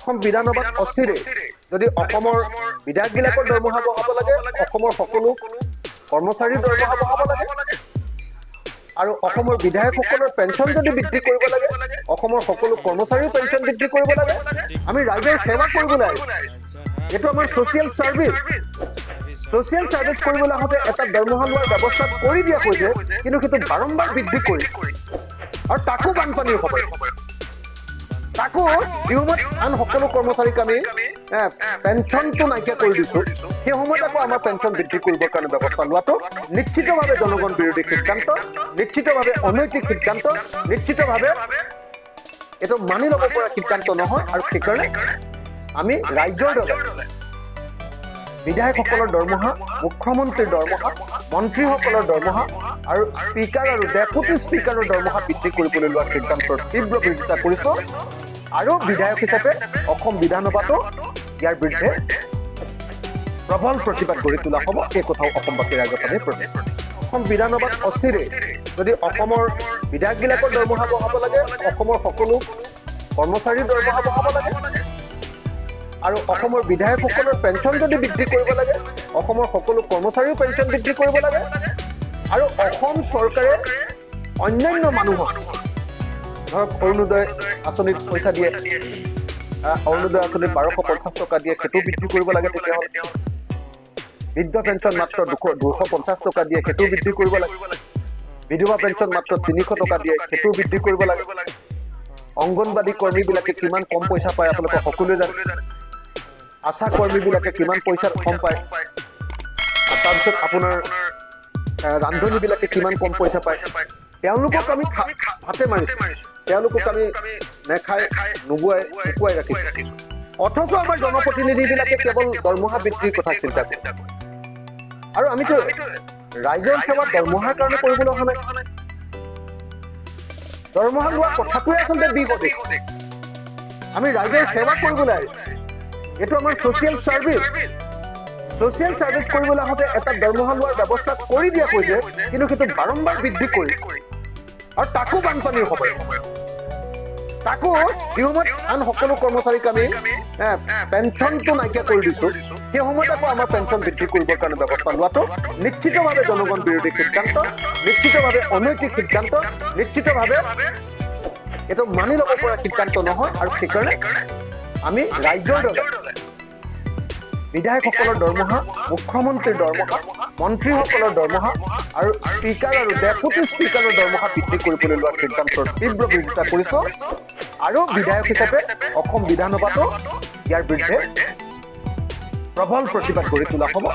অসম বিধানসভাত অস্থিৰে যদি অসমৰ বিধায়কবিলাকৰ দৰমহা বঢ়াব লাগে, অসমৰ সকলো কৰ্মচাৰীৰ দৰমহা বঢ়াব লাগে আৰু অসমৰ বিধায়কসকলৰ পেঞ্চন যদি বৃদ্ধি কৰিব লাগে, অসমৰ সকলো কৰ্মচাৰীৰ পেঞ্চন বৃদ্ধি কৰিব লাগে, আমি ৰাইজৰ সেৱা কৰিবলৈ এইটো আমাৰ ছ'চিয়েল চাৰ্ভিচ। ছ'চিয়েল চাৰ্ভিচ কৰিবলৈ আহোঁতে এটা দৰমহা লোৱাৰ ব্যৱস্থা কৰি দিয়া হৈছে, কিন্তু সেইটো বাৰম্বাৰ বৃদ্ধি কৰি আৰু তাকো বানপানীৰ সময়, তাকো বিহুমত আন সকলো কৰ্মচাৰীক আমি পেঞ্চনটো নাইকিয়া কৰি দিছোঁ, সেই সময়ত আকৌ আমাৰ পেঞ্চন বৃদ্ধি কৰিবৰ কাৰণে ব্যৱস্থা লোৱাটো নিশ্চিতভাৱে জনগণ বিৰোধী সিদ্ধান্ত, নিশ্চিতভাৱে অনৈতিক সিদ্ধান্ত, নিশ্চিতভাৱে এইটো মানি ল'ব পৰা সিদ্ধান্ত নহয়। আৰু সেইকাৰণে আমি ৰাইজৰ দলে বিধায়কসকলৰ দৰমহা, মুখ্যমন্ত্ৰীৰ দৰমহা, মন্ত্ৰীসকলৰ দৰমহা আৰু স্পীকাৰ আৰু ডেপুটি স্পীকাৰৰ দৰমহা বৃদ্ধি কৰিবলৈ লোৱা সিদ্ধান্তৰ তীব্ৰ বিৰোধিতা কৰিছোঁ আৰু বিধায়ক হিচাপে অসম বিধানসভাতো ইয়াৰ বিৰুদ্ধে প্ৰবল প্ৰতিবাদ গঢ়ি তোলা হ'ব। এই কথাও অসমবাসীৰ আগত আমি প্ৰদান কৰিছোঁ। অসম বিধানসভাত অস্থিৰে যদি অসমৰ বিধায়কবিলাকৰ দৰমহা বঢ়াব লাগে, অসমৰ সকলো কৰ্মচাৰীৰ দৰমহা বঢ়াব লাগে আৰু অসমৰ বিধায়কসকলৰ পেঞ্চন যদি বৃদ্ধি কৰিব লাগে, অসমৰ সকলো কৰ্মচাৰীৰ পেঞ্চন বৃদ্ধি কৰিব লাগে আৰু অসম চৰকাৰে অন্যান্য মানুহক ধৰক অৰুণোদয় আঁচনিত পইচা দিয়ে, অৰুণোদয় আঁচনিত 1250 টকা দিয়ে, সেইটো বৃদ্ধি কৰিব লাগে। তেতিয়াহ'লে বৃদ্ধ পেঞ্চন মাত্ৰ 250 টকা দিয়ে, সেইটো বৃদ্ধি কৰিব লাগে। বিধৱা পেঞ্চন মাত্ৰ 300 টকা দিয়ে, সেইটো বৃদ্ধি কৰিব লাগে। অংগনবাদী কৰ্মীবিলাকে কিমান কম পইচা পায় আপোনালোকে সকলোৱে জানে। আশা কৰ্মীবিলাকে কিমান পইচা কম পায়, তাৰপিছত আপোনাৰ ৰান্ধনীবিলাকে কিমান কম পইচা পায়, তেওঁলোকক আমি হাতে মাৰিছোঁ, তেওঁলোকক আমি নেখাই নুগুৱাই শুকুৱাই ৰাখিছোঁ। অথচ আমাৰ জনপ্ৰতিনিধিবিলাকে কেৱল দৰমহা বৃদ্ধিৰ কথা চিন্তা কৰে আৰু আমিতো ৰাইজৰ সেৱা দৰমহাৰ কাৰণে কৰিবলৈ অহা নাই। দৰমহা লোৱা কথাটোৱে আচলতে বিপদে, আমি ৰাইজৰ সেৱা কৰিবলৈ আহিছোঁ। এইটো আমাৰ ছ'চিয়েল চাৰ্ভিচ। ছ'চিয়েল চাৰ্ভিচ কৰিবলৈ আহোঁতে এটা দৰমহা লোৱাৰ ব্যৱস্থা কৰি দিয়া হৈছে, কিন্তু সেইটো বাৰম্বাৰ বৃদ্ধি কৰি আৰু তাকো বানপানীৰ সময়, তাকো বিহুমত আন সকলো কৰ্মচাৰীক আমি পেঞ্চনটো নাইকিয়া কৰি দিছোঁ, সেই সময়ত আকৌ আমাৰ পেঞ্চন বৃদ্ধি কৰিবৰ কাৰণে ব্যৱস্থা লোৱাটো নিশ্চিতভাৱে জনগণ বিৰোধী সিদ্ধান্ত, নিশ্চিতভাৱে অনৈতিক সিদ্ধান্ত, নিশ্চিতভাৱে এইটো মানি ল'ব পৰা সিদ্ধান্ত নহয়। আৰু সেইকাৰণে আমি ৰাইজৰ দলে বিধায়কসকলৰ দৰমহা, মুখ্যমন্ত্ৰীৰ দৰমহা, মন্ত্ৰীসকলৰ দৰমহা আৰু স্পীকাৰ আৰু ডেপুটি স্পীকাৰৰ দৰমহা বৃদ্ধি কৰিবলৈ লোৱা সিদ্ধান্তৰ তীব্ৰ বিৰোধিতা কৰিছোঁ আৰু বিধায়ক হিচাপে অসম বিধানসভাতো ইয়াৰ বিৰুদ্ধে প্ৰবল প্ৰতিবাদ গঢ়ি তোলা হ'ব।